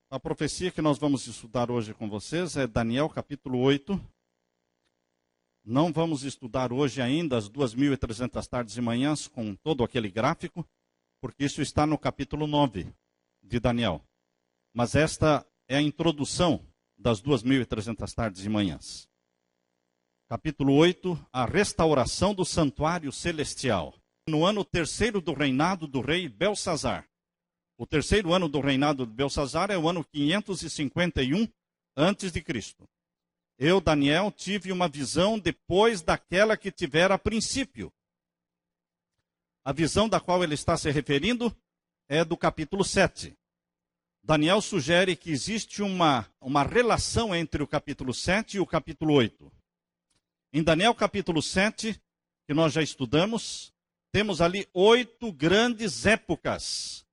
A profecia que nós vamos estudar hoje com vocês é Daniel capítulo 8. Não vamos estudar hoje ainda as 2.300 tardes e manhãs com todo aquele gráfico, porque isso está no capítulo 9 de Daniel. Mas esta é a introdução das 2.300 tardes e manhãs. Capítulo 8, a restauração do santuário celestial. No ano terceiro do reinado do rei Belsazar. O terceiro ano do reinado de Belsazar é o ano 551 a.C. Eu, Daniel, tive uma visão depois daquela que tivera a princípio. A visão da qual ele está se referindo é do capítulo 7. Daniel sugere que existe uma relação entre o capítulo 7 e o capítulo 8. Em Daniel capítulo 7, que nós já estudamos, temos ali 8 grandes épocas.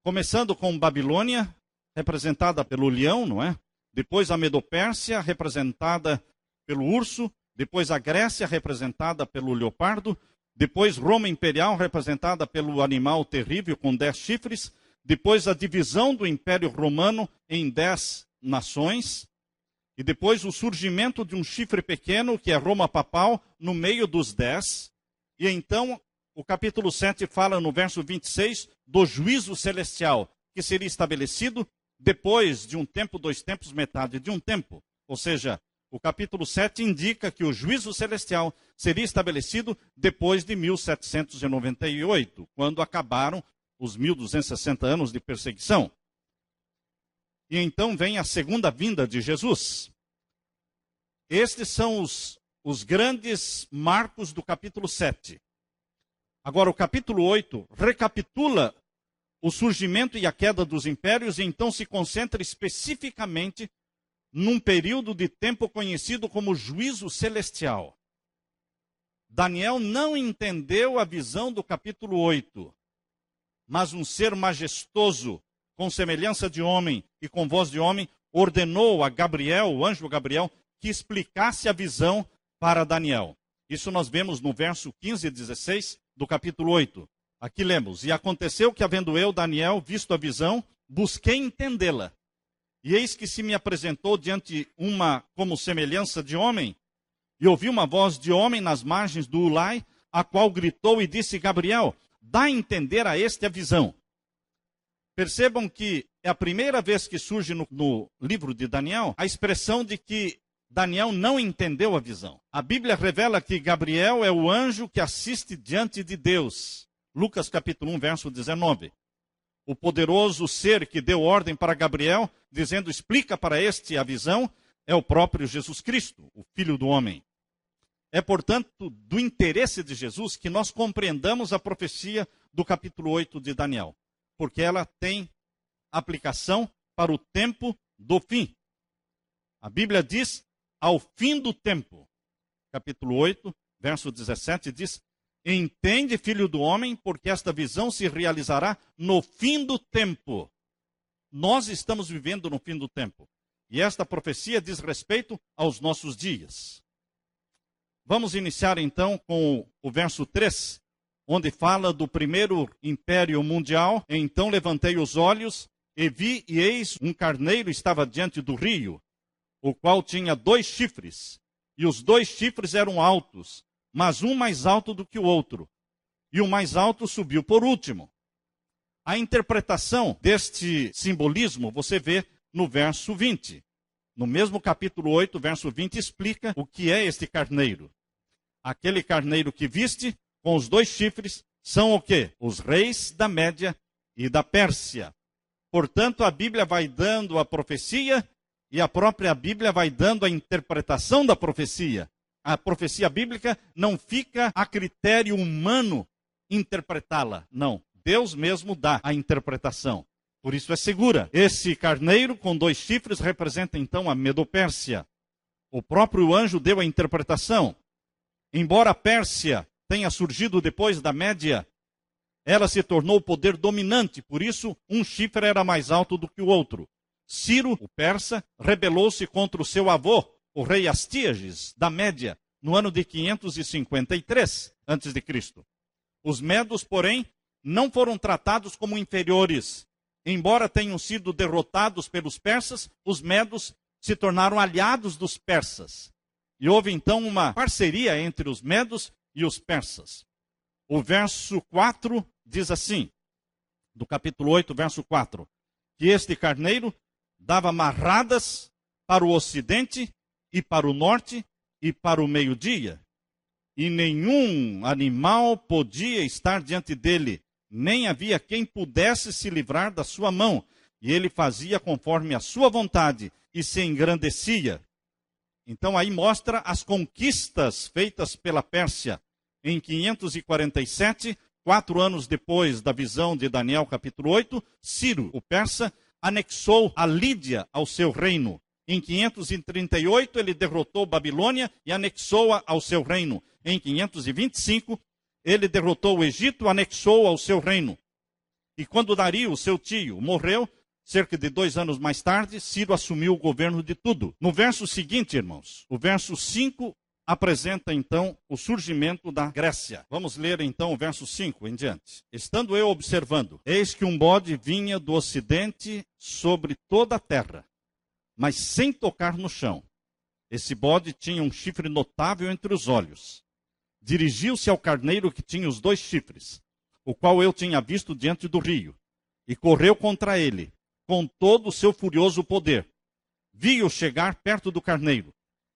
Começando com Babilônia, representada pelo leão, não é? Depois a Medopérsia, representada pelo urso. Depois a Grécia, representada pelo leopardo. Depois Roma Imperial, representada pelo animal terrível com 10 chifres. Depois a divisão do Império Romano em 10 nações. E depois o surgimento de um chifre pequeno, que é Roma Papal, no meio dos 10. E então o capítulo 7 fala no verso 26 do juízo celestial, que seria estabelecido depois de um tempo, 2 tempos, metade de um tempo. Ou seja, o capítulo 7 indica que o juízo celestial seria estabelecido depois de 1798, quando acabaram os 1260 anos de perseguição. E então vem a segunda vinda de Jesus. Estes são os grandes marcos do capítulo 7. Agora, o capítulo 8 recapitula o surgimento e a queda dos impérios e então se concentra especificamente num período de tempo conhecido como juízo celestial. Daniel não entendeu a visão do capítulo 8, mas um ser majestoso, com semelhança de homem e com voz de homem, ordenou a Gabriel, o anjo Gabriel, que explicasse a visão para Daniel. Isso nós vemos no verso 15 e 16 do capítulo 8. Aqui lemos: E aconteceu que, havendo eu, Daniel, visto a visão, busquei entendê-la. E eis que se me apresentou diante uma como semelhança de homem, e ouvi uma voz de homem nas margens do Ulai, a qual gritou e disse: Gabriel, dá a entender a este a visão. Percebam que é a primeira vez que surge no livro de Daniel a expressão de que Daniel não entendeu a visão. A Bíblia revela que Gabriel é o anjo que assiste diante de Deus. Lucas capítulo 1, verso 19. O poderoso ser que deu ordem para Gabriel, dizendo: explica para este a visão, é o próprio Jesus Cristo, o Filho do Homem. É, portanto, do interesse de Jesus que nós compreendamos a profecia do capítulo 8 de Daniel, porque ela tem aplicação para o tempo do fim. A Bíblia diz: ao fim do tempo. Capítulo 8, verso 17 diz: entende, filho do homem, porque esta visão se realizará no fim do tempo. Nós estamos vivendo no fim do tempo. E esta profecia diz respeito aos nossos dias. Vamos iniciar então com o verso 3, onde fala do primeiro império mundial. Então levantei os olhos e vi, e eis um carneiro estava diante do rio, o qual tinha 2 chifres, e os 2 chifres eram altos, mas um mais alto do que o outro, e o mais alto subiu por último. A interpretação deste simbolismo você vê no verso 20. No mesmo capítulo 8, verso 20, explica o que é este carneiro. Aquele carneiro que viste, com os 2 chifres, são o quê? Os reis da Média e da Pérsia. Portanto, a Bíblia vai dando a profecia, e a própria Bíblia vai dando a interpretação da profecia. A profecia bíblica não fica a critério humano interpretá-la. Não, Deus mesmo dá a interpretação. Por isso é segura. Esse carneiro com 2 chifres representa então a Medopérsia. O próprio anjo deu a interpretação. Embora a Pérsia tenha surgido depois da Média, ela se tornou o poder dominante. Por isso, um chifre era mais alto do que o outro. Ciro, o persa, rebelou-se contra o seu avô, o rei Astíages, da Média, no ano de 553 a.C. Os medos, porém, não foram tratados como inferiores. embora tenham sido derrotados pelos persas, os medos se tornaram aliados dos persas. E houve então uma parceria entre os medos e os persas. O verso 4 diz assim, do capítulo 8, verso 4, que este carneiro dava marradas para o ocidente e para o norte e para o meio-dia, e nenhum animal podia estar diante dele, nem havia quem pudesse se livrar da sua mão, e ele fazia conforme a sua vontade e se engrandecia. Então aí mostra as conquistas feitas pela Pérsia. Em 547, 4 anos depois da visão de Daniel capítulo 8, Ciro, o persa, anexou a Lídia ao seu reino. Em 538, ele derrotou Babilônia e anexou-a ao seu reino. Em 525, ele derrotou o Egito, anexou ao seu reino. E quando Dario, seu tio, morreu, cerca de 2 anos mais tarde, Ciro assumiu o governo de tudo. No verso seguinte, irmãos, o verso 5 apresenta então o surgimento da Grécia. Vamos ler então o verso 5 em diante. Estando eu observando, eis que um bode vinha do ocidente sobre toda a terra, mas sem tocar no chão. Esse bode tinha um chifre notável entre os olhos. Dirigiu-se ao carneiro que tinha os 2 chifres, o qual eu tinha visto diante do rio, e correu contra ele, com todo o seu furioso poder. Vi-o chegar perto do carneiro,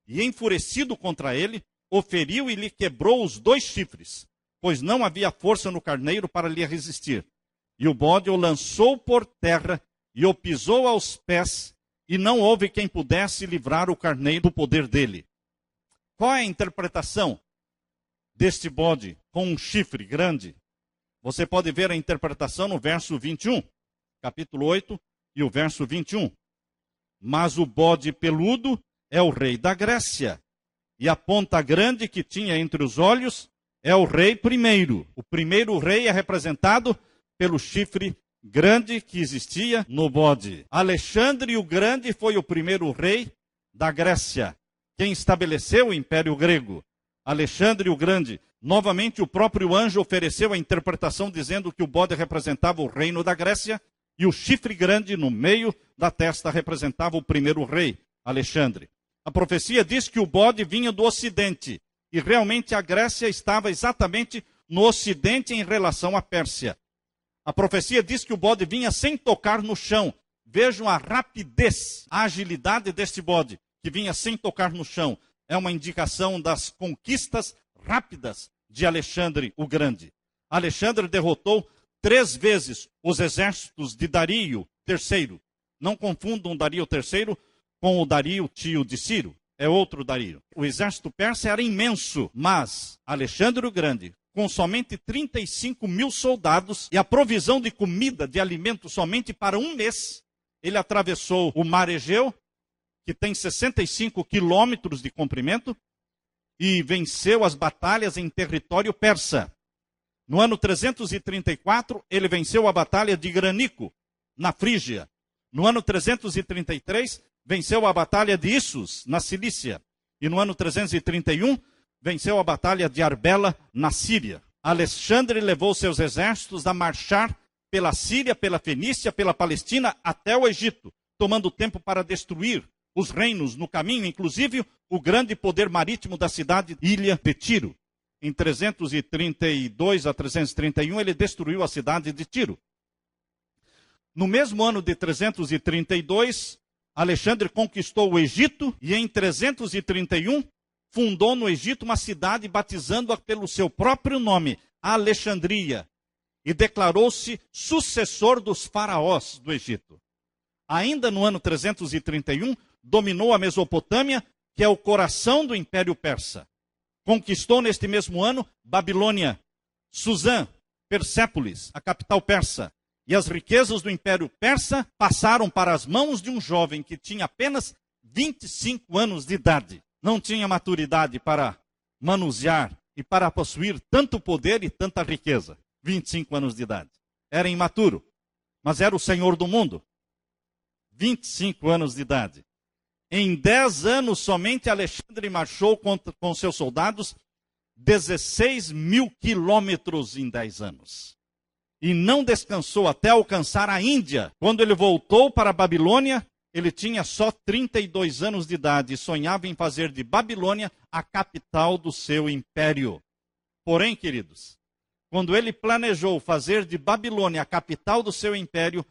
e enfurecido contra ele, o feriu e lhe quebrou os 2 chifres, pois não havia força no carneiro para lhe resistir. E o bode o lançou por terra, e o pisou aos pés, e não houve quem pudesse livrar o carneiro do poder dele. Qual é a interpretação deste bode com um chifre grande? Você pode ver a interpretação no verso 21, capítulo 8, e o verso 21. Mas o bode peludo é o rei da Grécia, e a ponta grande que tinha entre os olhos é o rei primeiro. O primeiro rei é representado pelo chifre grande que existia no bode. Alexandre o Grande foi o primeiro rei da Grécia, quem estabeleceu o Império Grego. Alexandre o Grande. Novamente o próprio anjo ofereceu a interpretação dizendo que o bode representava o reino da Grécia e o chifre grande no meio da testa representava o primeiro rei, Alexandre. A profecia diz que o bode vinha do ocidente e realmente a Grécia estava exatamente no ocidente em relação à Pérsia. A profecia diz que o bode vinha sem tocar no chão. Vejam a rapidez, a agilidade deste bode, que vinha sem tocar no chão. É uma indicação das conquistas rápidas de Alexandre o Grande. Alexandre derrotou 3 vezes os exércitos de Dario III. Não confundam Dario III com o Dario, tio de Ciro. É outro Dario. O exército persa era imenso, mas Alexandre o Grande, com somente 35 mil soldados e a provisão de comida, de alimento somente para 1 mês, ele atravessou o Mar Egeu, que tem 65 quilômetros de comprimento, e venceu as batalhas em território persa. No ano 334, ele venceu a batalha de Granico, na Frígia. No ano 333, venceu a batalha de Issus, na Cilícia. E no ano 331, venceu a batalha de Arbela, na Síria. Alexandre levou seus exércitos a marchar pela Síria, pela Fenícia, pela Palestina, até o Egito, tomando tempo para destruir os reinos no caminho, inclusive o grande poder marítimo da cidade Ilha de Tiro. Em 332 a 331, ele destruiu a cidade de Tiro. No mesmo ano de 332, Alexandre conquistou o Egito e em 331 fundou no Egito uma cidade batizando-a pelo seu próprio nome, Alexandria, e declarou-se sucessor dos faraós do Egito. Ainda no ano 331, dominou a Mesopotâmia, que é o coração do Império Persa. Conquistou neste mesmo ano Babilônia, Suzã, Persépolis, a capital persa. E as riquezas do Império Persa passaram para as mãos de um jovem que tinha apenas 25 anos de idade. Não tinha maturidade para manusear e para possuir tanto poder e tanta riqueza. 25 anos de idade. Era imaturo, mas era o senhor do mundo. 25 anos de idade. Em 10 anos somente Alexandre marchou com seus soldados 16 mil quilômetros em 10 anos. e não descansou até alcançar a Índia. Quando ele voltou para a Babilônia, ele tinha só 32 anos de idade e sonhava em fazer de Babilônia a capital do seu império. Porém, queridos, quando ele planejou fazer de Babilônia a capital do seu império,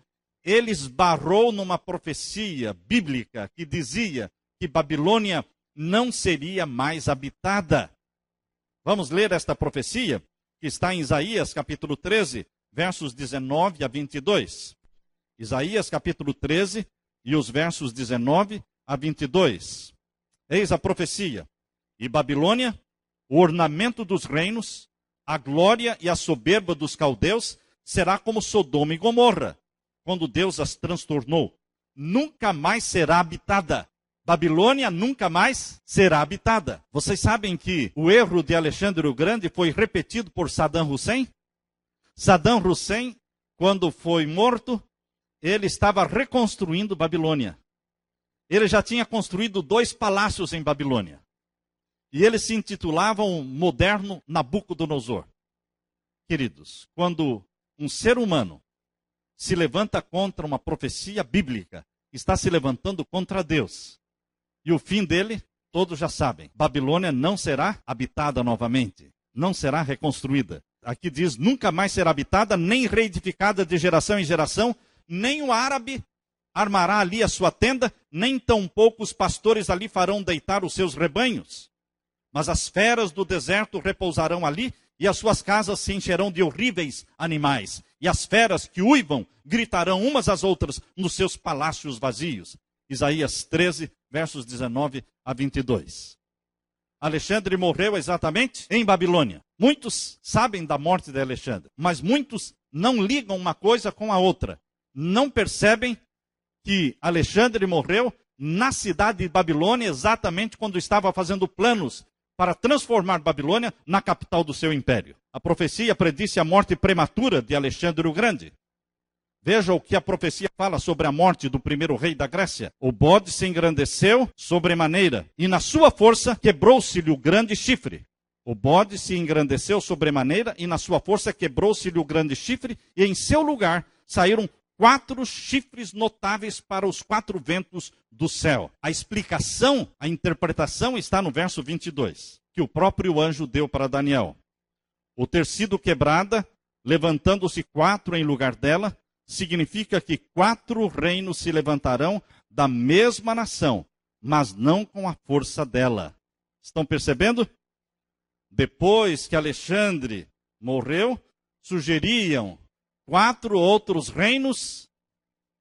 ele esbarrou numa profecia bíblica que dizia que Babilônia não seria mais habitada. Vamos ler esta profecia, que está em Isaías capítulo 13, versos 19 a 22. Isaías capítulo 13 e os versos 19 a 22. Eis a profecia. E Babilônia, o ornamento dos reinos, a glória e a soberba dos caldeus, será como Sodoma e Gomorra, quando Deus as transtornou. Nunca mais será habitada. Babilônia nunca mais será habitada. Vocês sabem que o erro de Alexandre o Grande foi repetido por Saddam Hussein? Saddam Hussein, quando foi morto, ele estava reconstruindo Babilônia. Ele já tinha construído 2 palácios em Babilônia. E eles se intitulavam Moderno Nabucodonosor. Queridos, quando um ser humano se levanta contra uma profecia bíblica, está se levantando contra Deus. E o fim dele, todos já sabem. Babilônia não será habitada novamente. Não será reconstruída. Aqui diz, nunca mais será habitada, nem reedificada de geração em geração, nem o árabe armará ali a sua tenda, nem tampouco os pastores ali farão deitar os seus rebanhos. Mas as feras do deserto repousarão ali, e as suas casas se encherão de horríveis animais. E as feras que uivam gritarão umas às outras nos seus palácios vazios. Isaías 13, versos 19 a 22. Alexandre morreu exatamente em Babilônia. Muitos sabem da morte de Alexandre, mas muitos não ligam uma coisa com a outra. Não percebem que Alexandre morreu na cidade de Babilônia exatamente quando estava fazendo planos para transformar Babilônia na capital do seu império. A profecia predisse a morte prematura de Alexandre o Grande. Veja o que a profecia fala sobre a morte do primeiro rei da Grécia. O bode se engrandeceu sobremaneira, e na sua força quebrou-se-lhe o grande chifre. O bode se engrandeceu sobremaneira, e na sua força quebrou-se-lhe o grande chifre, e em seu lugar saíram 4 chifres notáveis para os 4 ventos do céu. A explicação, a interpretação está no verso 22, que o próprio anjo deu para Daniel. O ter sido quebrada, levantando-se 4 em lugar dela, significa que 4 reinos se levantarão da mesma nação, mas não com a força dela. Estão percebendo? Depois que Alexandre morreu, surgiriam 4 outros reinos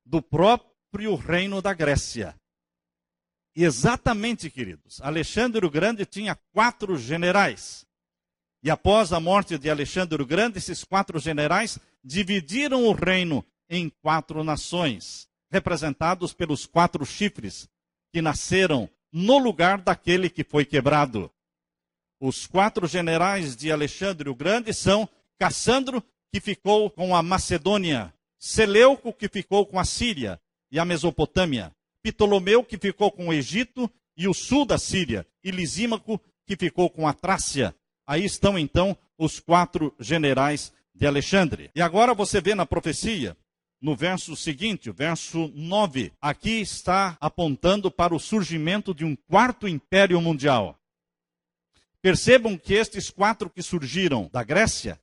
do próprio reino da Grécia. E exatamente, queridos, Alexandre o Grande tinha 4 generais. E após a morte de Alexandre o Grande, esses 4 generais dividiram o reino em 4 nações, representados pelos 4 chifres que nasceram no lugar daquele que foi quebrado. Os 4 generais de Alexandre o Grande são Cassandro, que ficou com a Macedônia, Seleuco, que ficou com a Síria e a Mesopotâmia, Ptolomeu, que ficou com o Egito e o sul da Síria, e Lisímaco, que ficou com a Trácia. Aí estão então os 4 generais de Alexandre. E agora você vê na profecia, no verso seguinte, o verso 9, aqui está apontando para o surgimento de um 4º império mundial. Percebam que estes 4 que surgiram da Grécia,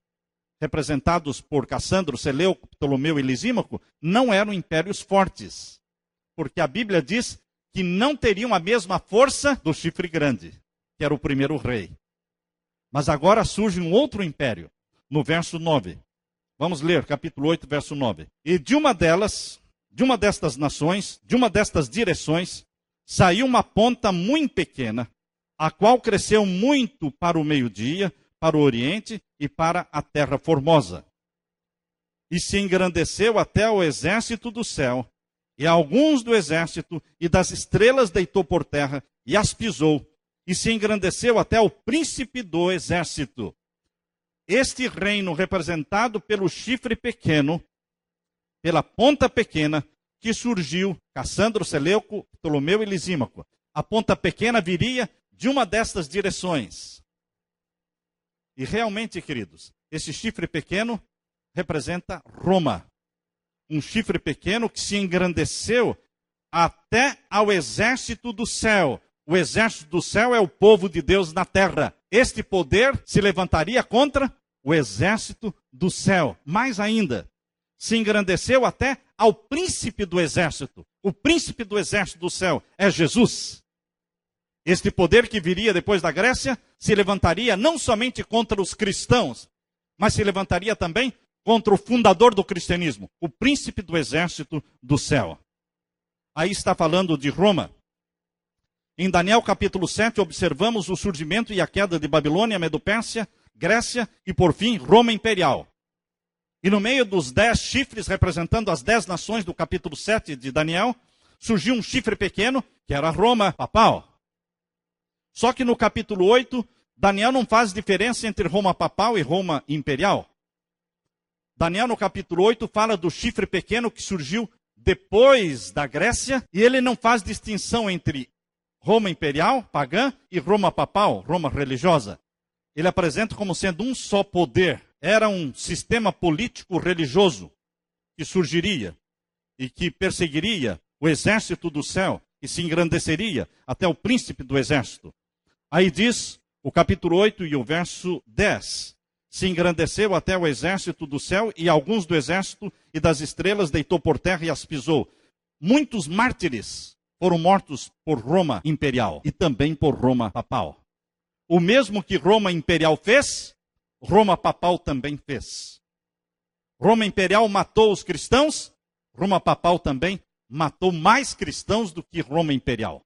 representados por Cassandro, Seleuco, Ptolomeu e Lisímaco, não eram impérios fortes, porque a Bíblia diz que não teriam a mesma força do chifre grande, que era o primeiro rei. Mas agora surge um outro império, no verso 9. Vamos ler, capítulo 8, verso 9. E de uma destas nações, de uma destas direções, saiu uma ponta muito pequena, a qual cresceu muito para o meio-dia, para o oriente e para a terra formosa. E se engrandeceu até o exército do céu, e alguns do exército e das estrelas deitou por terra e as pisou, e se engrandeceu até o príncipe do exército. Este reino representado pelo chifre pequeno, pela ponta pequena, que surgiu, Cassandro, Seleuco, Ptolomeu e Lisímaco. A ponta pequena viria de uma destas direções. E realmente, queridos, esse chifre pequeno representa Roma. Um chifre pequeno que se engrandeceu até ao exército do céu. O exército do céu é o povo de Deus na terra. Este poder se levantaria contra o exército do céu. Mais ainda, se engrandeceu até ao príncipe do exército. O príncipe do exército do céu é Jesus. Este poder que viria depois da Grécia se levantaria não somente contra os cristãos, mas se levantaria também contra o fundador do cristianismo, o príncipe do exército do céu. Aí está falando de Roma. Em Daniel capítulo 7, observamos o surgimento e a queda de Babilônia, Medo-Pérsia, Grécia e, por fim, Roma imperial. E no meio dos 10 chifres, representando as 10 nações do capítulo 7 de Daniel, surgiu um chifre pequeno, que era Roma papal. Só que no capítulo 8, Daniel não faz diferença entre Roma papal e Roma imperial. Daniel, no capítulo 8, fala do chifre pequeno que surgiu depois da Grécia, e ele não faz distinção entre Roma imperial, pagã, e Roma papal, Roma religiosa. Ele apresenta como sendo um só poder. Era um sistema político religioso que surgiria e que perseguiria o exército do céu e se engrandeceria até o príncipe do exército. Aí diz o capítulo 8 e o verso 10. Se engrandeceu até o exército do céu e alguns do exército e das estrelas deitou por terra e as pisou. Muitos mártires foram mortos por Roma imperial e também por Roma papal. O mesmo que Roma imperial fez, Roma papal também fez. Roma imperial matou os cristãos, Roma papal também matou mais cristãos do que Roma imperial.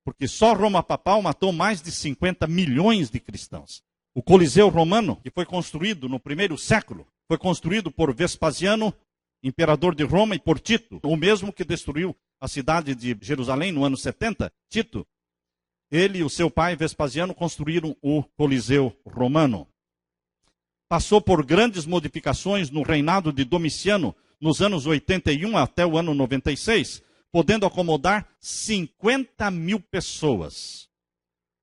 Porque só Roma papal matou mais de 50 milhões de cristãos. O Coliseu romano, que foi construído no primeiro século, foi construído por Vespasiano, imperador de Roma, e por Tito, o mesmo que destruiu a cidade de Jerusalém no ano 70, Tito. Ele e o seu pai Vespasiano construíram o Coliseu romano. Passou por grandes modificações no reinado de Domiciano, nos anos 81 até o ano 96, podendo acomodar 50 mil pessoas.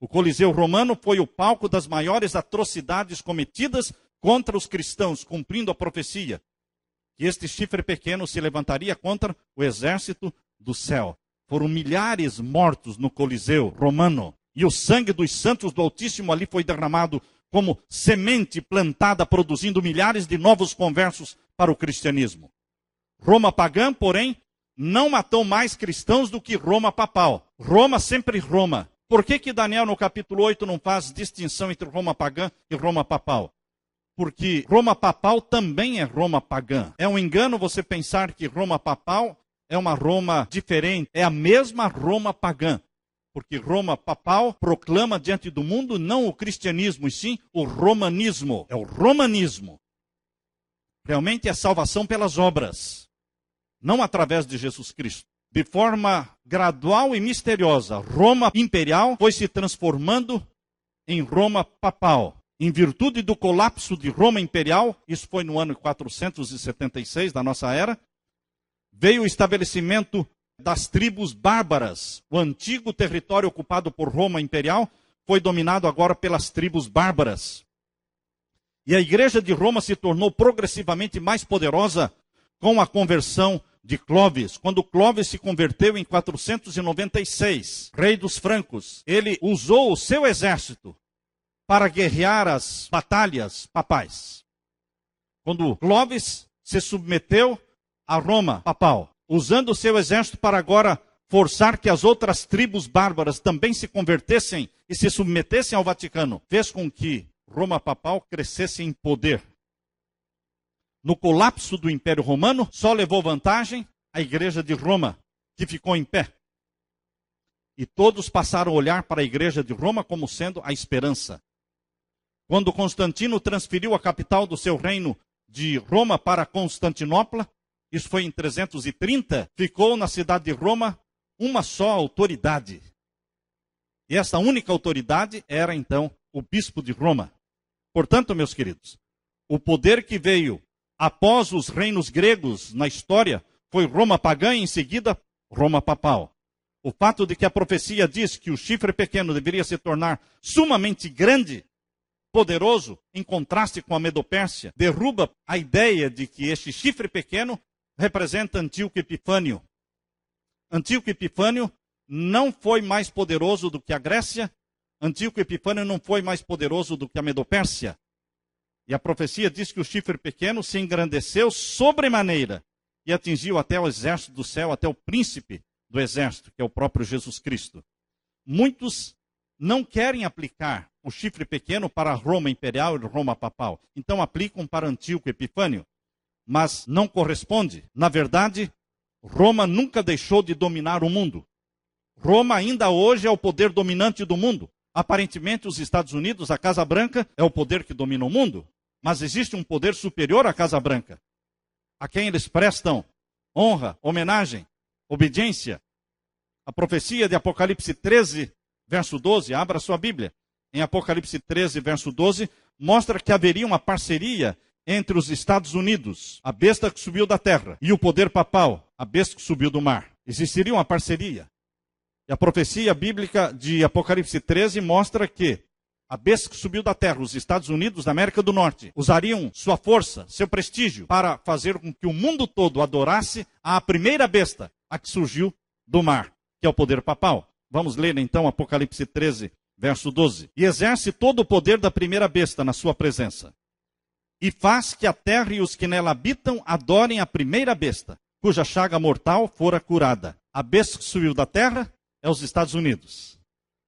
O Coliseu romano foi o palco das maiores atrocidades cometidas contra os cristãos, cumprindo a profecia que este chifre pequeno se levantaria contra o exército do céu. Foram milhares mortos no Coliseu romano, e o sangue dos santos do Altíssimo ali foi derramado como semente plantada, produzindo milhares de novos conversos para o cristianismo. Roma pagã, porém, não matou mais cristãos do que Roma papal. Roma sempre Roma. Por que Daniel no capítulo 8 não faz distinção entre Roma pagã e Roma papal? Porque Roma papal também é Roma pagã. É um engano você pensar que Roma papal é uma Roma diferente. É a mesma Roma pagã. Porque Roma papal proclama diante do mundo não o cristianismo, e sim o romanismo. É o romanismo. Realmente é salvação pelas obras, não através de Jesus Cristo. De forma gradual e misteriosa, Roma imperial foi se transformando em Roma papal. Em virtude do colapso de Roma imperial, isso foi no ano 476 da nossa era, veio o estabelecimento das tribos bárbaras. O antigo território ocupado por Roma imperial foi dominado agora pelas tribos bárbaras. E a igreja de Roma se tornou progressivamente mais poderosa com a conversão de Clovis. Quando Clovis se converteu em 496, rei dos francos, ele usou o seu exército para guerrear as batalhas papais. Quando Clovis se submeteu a Roma papal, usando o seu exército para agora forçar que as outras tribos bárbaras também se convertessem e se submetessem ao Vaticano, fez com que Roma papal crescesse em poder. No colapso do Império Romano, só levou vantagem a igreja de Roma, que ficou em pé. E todos passaram a olhar para a igreja de Roma como sendo a esperança. Quando Constantino transferiu a capital do seu reino de Roma para Constantinopla, isso foi em 330, ficou na cidade de Roma uma só autoridade. E essa única autoridade era então o bispo de Roma. Portanto, meus queridos, o poder que veio após os reinos gregos na história foi Roma pagã e em seguida Roma papal. O fato de que a profecia diz que o chifre pequeno deveria se tornar sumamente grande poderoso, em contraste com a Medopérsia, derruba a ideia de que este chifre pequeno representa Antíoco Epifânio. Antíoco Epifânio não foi mais poderoso do que a Grécia, Antíoco Epifânio não foi mais poderoso do que a Medopérsia. E a profecia diz que o chifre pequeno se engrandeceu sobremaneira e atingiu até o exército do céu, até o príncipe do exército, que é o próprio Jesus Cristo. Muitos não querem aplicar o chifre pequeno para Roma imperial e Roma papal. Então aplicam para Antíoco Epifânio, mas não corresponde. Na verdade, Roma nunca deixou de dominar o mundo. Roma ainda hoje é o poder dominante do mundo. Aparentemente, os Estados Unidos, a Casa Branca, é o poder que domina o mundo. Mas existe um poder superior à Casa Branca, a quem eles prestam honra, homenagem, obediência. A profecia de Apocalipse 13, verso 12, abra sua Bíblia. Em Apocalipse 13, verso 12, mostra que haveria uma parceria entre os Estados Unidos, a besta que subiu da terra, e o poder papal, a besta que subiu do mar. Existiria uma parceria. E a profecia bíblica de Apocalipse 13 mostra que a besta que subiu da terra, os Estados Unidos da América do Norte, usariam sua força, seu prestígio, para fazer com que o mundo todo adorasse a primeira besta, a que surgiu do mar, que é o poder papal. Vamos ler então Apocalipse 13, verso 12. E exerce todo o poder da primeira besta na sua presença. E faz que a terra e os que nela habitam adorem a primeira besta, cuja chaga mortal fora curada. A besta que subiu da terra é os Estados Unidos,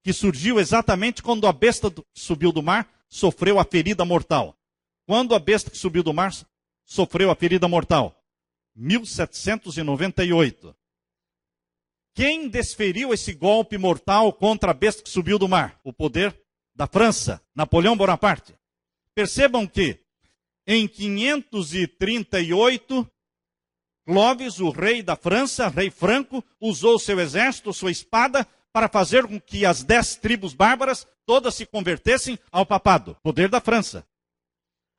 que surgiu exatamente quando a besta que subiu do mar sofreu a ferida mortal. Quando a besta que subiu do mar sofreu a ferida mortal? 1798. Quem desferiu esse golpe mortal contra a besta que subiu do mar? O poder da França, Napoleão Bonaparte. Percebam que em 538, Clovis, o rei da França, rei Franco, usou seu exército, sua espada, para fazer com que as 10 tribos bárbaras todas se convertessem ao papado. Poder da França.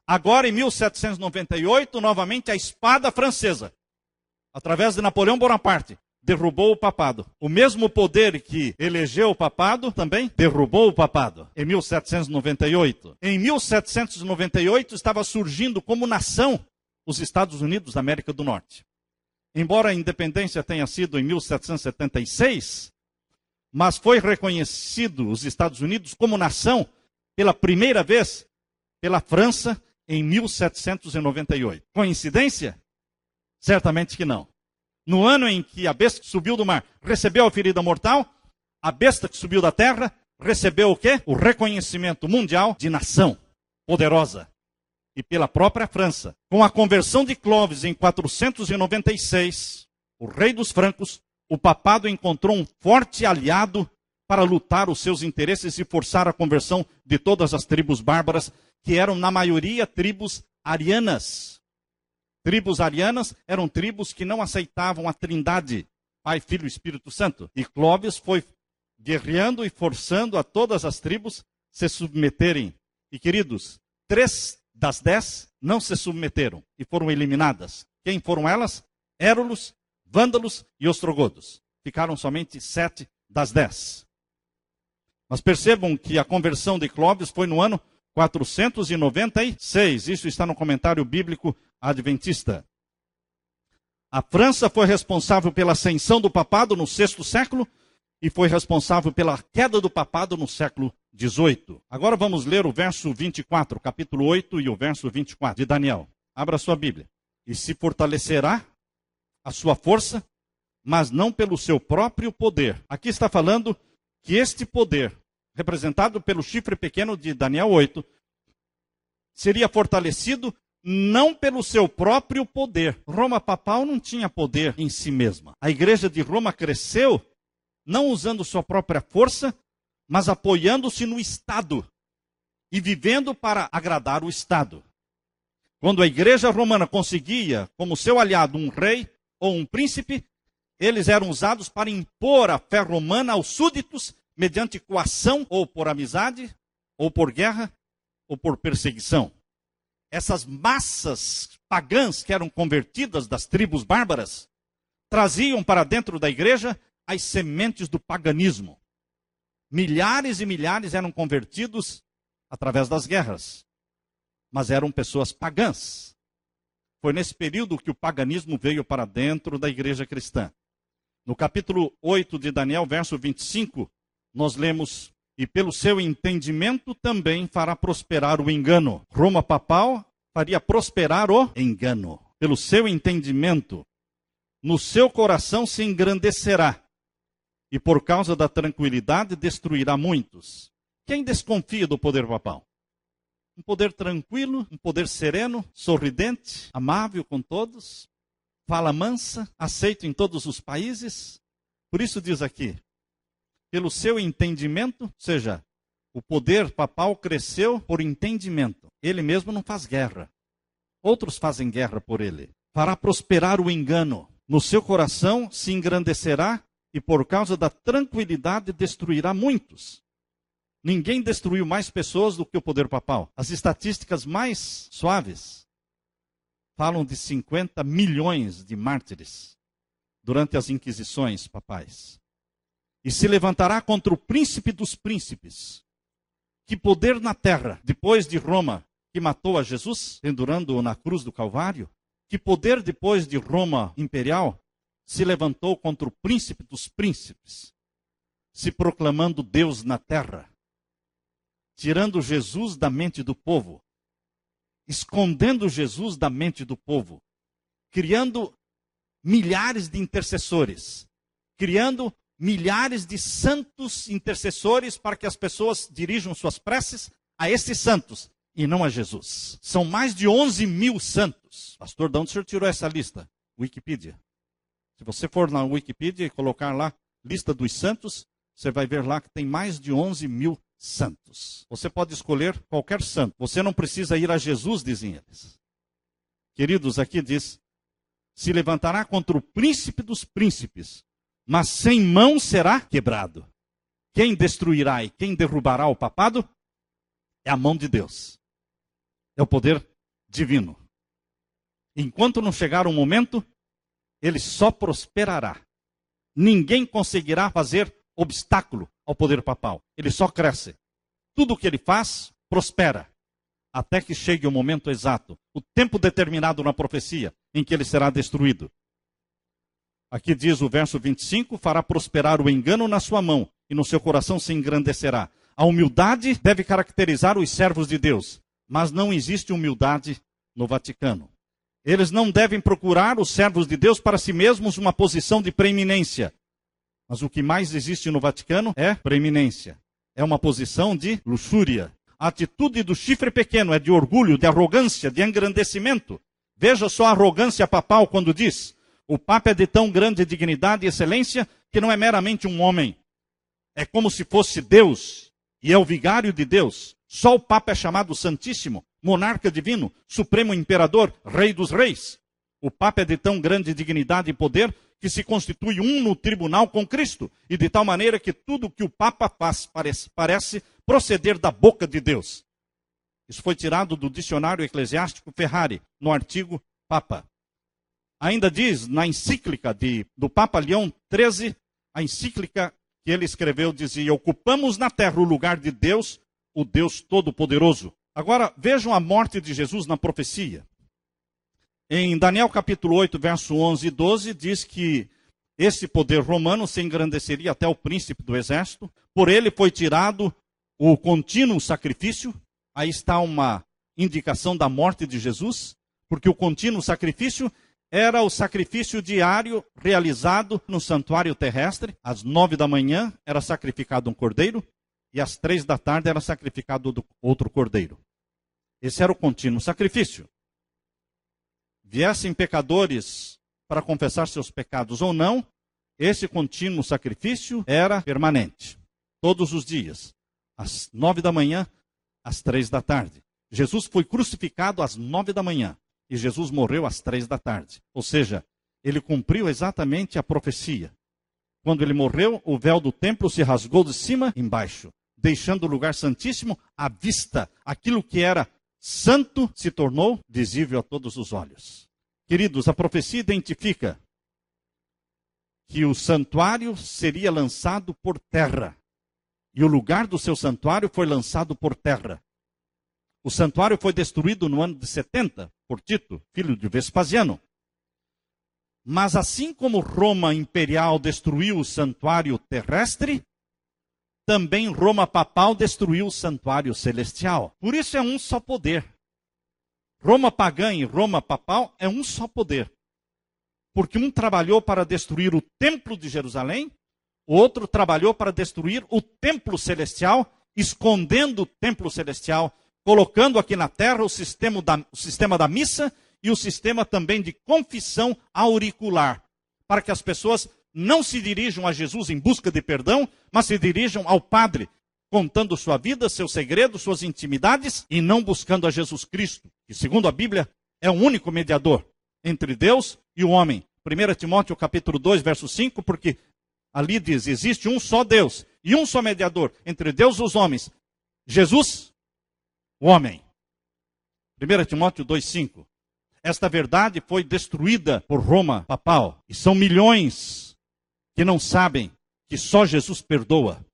Agora, em 1798, novamente a espada francesa, através de Napoleão Bonaparte, derrubou o papado. O mesmo poder que elegeu o papado também derrubou o papado em 1798. Em 1798 estava surgindo como nação os Estados Unidos da América do Norte. Embora a independência tenha sido em 1776, mas foi reconhecido os Estados Unidos como nação pela primeira vez pela França em 1798. Coincidência? Certamente que não. No ano em que a besta que subiu do mar recebeu a ferida mortal, a besta que subiu da terra recebeu o quê? O reconhecimento mundial de nação poderosa. E pela própria França. Com a conversão de Clovis em 496, o rei dos francos, o papado encontrou um forte aliado para lutar os seus interesses e forçar a conversão de todas as tribos bárbaras, que eram, na maioria, tribos arianas. Tribos arianas eram tribos que não aceitavam a trindade, Pai, Filho e Espírito Santo. E Clovis foi guerreando e forçando a todas as tribos se submeterem. E, queridos, 3 das 10 não se submeteram e foram eliminadas. Quem foram elas? Érulos, vândalos e ostrogodos. Ficaram somente 7 das 10. Mas percebam que a conversão de Clovis foi no ano 496. Isso está no comentário bíblico adventista. A França foi responsável pela ascensão do papado no 6º século e foi responsável pela queda do papado no século 18. Agora vamos ler o verso 24, capítulo 8 e o verso 24 de Daniel. Abra sua Bíblia. E se fortalecerá a sua força, mas não pelo seu próprio poder. Aqui está falando que este poder, representado pelo chifre pequeno de Daniel 8, seria fortalecido não pelo seu próprio poder. Roma papal não tinha poder em si mesma. A igreja de Roma cresceu não usando sua própria força, mas apoiando-se no Estado e vivendo para agradar o Estado. Quando a igreja romana conseguia, como seu aliado, um rei ou um príncipe, eles eram usados para impor a fé romana aos súditos mediante coação, ou por amizade, ou por guerra, ou por perseguição. Essas massas pagãs que eram convertidas das tribos bárbaras traziam para dentro da igreja as sementes do paganismo. Milhares e milhares eram convertidos através das guerras. Mas eram pessoas pagãs. Foi nesse período que o paganismo veio para dentro da igreja cristã. No capítulo 8 de Daniel, verso 25, nós lemos: e pelo seu entendimento também fará prosperar o engano. Roma papal faria prosperar o engano. Pelo seu entendimento, no seu coração se engrandecerá, e por causa da tranquilidade destruirá muitos. Quem desconfia do poder papal? Um poder tranquilo, um poder sereno, sorridente, amável com todos, fala mansa, aceito em todos os países. Por isso diz aqui, pelo seu entendimento, ou seja, o poder papal cresceu por entendimento. Ele mesmo não faz guerra. Outros fazem guerra por ele. Fará prosperar o engano. No seu coração se engrandecerá e por causa da tranquilidade destruirá muitos. Ninguém destruiu mais pessoas do que o poder papal. As estatísticas mais suaves falam de 50 milhões de mártires durante as inquisições papais. E se levantará contra o príncipe dos príncipes. Que poder na terra, depois de Roma, que matou a Jesus, pendurando-o na cruz do Calvário, que poder depois de Roma imperial se levantou contra o príncipe dos príncipes, se proclamando Deus na terra, tirando Jesus da mente do povo, escondendo Jesus da mente do povo, criando milhares de intercessores, criando milhares de santos intercessores para que as pessoas dirijam suas preces a esses santos e não a Jesus. São mais de 11 mil santos. Pastor, de onde o senhor tirou essa lista? Wikipedia. Se você for na Wikipedia e colocar lá lista dos santos, você vai ver lá que tem mais de 11 mil santos. Você pode escolher qualquer santo. Você não precisa ir a Jesus, dizem eles. Queridos, aqui diz, se levantará contra o príncipe dos príncipes, mas sem mão será quebrado. Quem destruirá e quem derrubará o papado é a mão de Deus. É o poder divino. Enquanto não chegar o momento, ele só prosperará. Ninguém conseguirá fazer obstáculo ao poder papal. Ele só cresce. Tudo o que ele faz, prospera. Até que chegue o momento exato, o tempo determinado na profecia, em que ele será destruído. Aqui diz o verso 25, fará prosperar o engano na sua mão, e no seu coração se engrandecerá. A humildade deve caracterizar os servos de Deus, mas não existe humildade no Vaticano. Eles não devem procurar os servos de Deus para si mesmos uma posição de preeminência. Mas o que mais existe no Vaticano é preeminência. É uma posição de luxúria. A atitude do chifre pequeno é de orgulho, de arrogância, de engrandecimento. Veja só a arrogância papal quando diz: o Papa é de tão grande dignidade e excelência que não é meramente um homem. É como se fosse Deus e é o vigário de Deus. Só o Papa é chamado Santíssimo, monarca divino, supremo imperador, rei dos reis. O Papa é de tão grande dignidade e poder que se constitui um no tribunal com Cristo, e de tal maneira que tudo que o Papa faz parece proceder da boca de Deus. Isso foi tirado do dicionário eclesiástico Ferrari, no artigo Papa. Ainda diz, na encíclica do Papa Leão XIII, a encíclica que ele escreveu dizia: ocupamos na terra o lugar de Deus, o Deus Todo-Poderoso. Agora, vejam a morte de Jesus na profecia. Em Daniel capítulo 8, verso 11 e 12, diz que esse poder romano se engrandeceria até o príncipe do exército. Por ele foi tirado o contínuo sacrifício. Aí está uma indicação da morte de Jesus, porque o contínuo sacrifício era o sacrifício diário realizado no santuário terrestre. Às 9 da manhã era sacrificado um cordeiro e às 3 da tarde era sacrificado outro cordeiro. Esse era o contínuo sacrifício. Viessem pecadores para confessar seus pecados ou não, esse contínuo sacrifício era permanente. Todos os dias, às 9 da manhã, às 3 da tarde. Jesus foi crucificado às 9 da manhã e Jesus morreu às 3 da tarde. Ou seja, ele cumpriu exatamente a profecia. Quando ele morreu, o véu do templo se rasgou de cima embaixo, deixando o lugar santíssimo à vista. Aquilo que era santo se tornou visível a todos os olhos. Queridos, a profecia identifica que o santuário seria lançado por terra. E o lugar do seu santuário foi lançado por terra. O santuário foi destruído no ano de 70 por Tito, filho de Vespasiano. Mas assim como Roma imperial destruiu o santuário terrestre, também Roma papal destruiu o santuário celestial. Por isso é um só poder. Roma pagã e Roma papal é um só poder. Porque um trabalhou para destruir o templo de Jerusalém, o outro trabalhou para destruir o templo celestial, escondendo o templo celestial, colocando aqui na terra o sistema da missa e o sistema também de confissão auricular, para que as pessoas não se dirijam a Jesus em busca de perdão, mas se dirijam ao Padre, contando sua vida, seus segredos, suas intimidades, e não buscando a Jesus Cristo, que segundo a Bíblia é o único mediador entre Deus e o homem. 1 Timóteo capítulo 2, verso 5, porque ali diz, existe um só Deus e um só mediador entre Deus e os homens, Jesus, o homem. 1 Timóteo 2, 5. Esta verdade foi destruída por Roma papal. E são milhões que não sabem que só Jesus perdoa,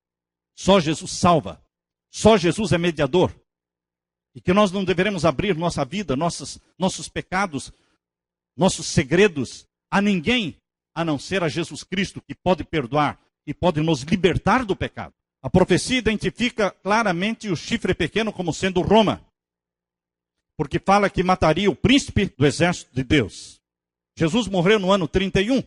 só Jesus salva, só Jesus é mediador. E que nós não deveremos abrir nossa vida, nossos pecados, nossos segredos a ninguém, a não ser a Jesus Cristo, que pode perdoar e pode nos libertar do pecado. A profecia identifica claramente o chifre pequeno como sendo Roma, porque fala que mataria o príncipe do exército de Deus. Jesus morreu no ano 31.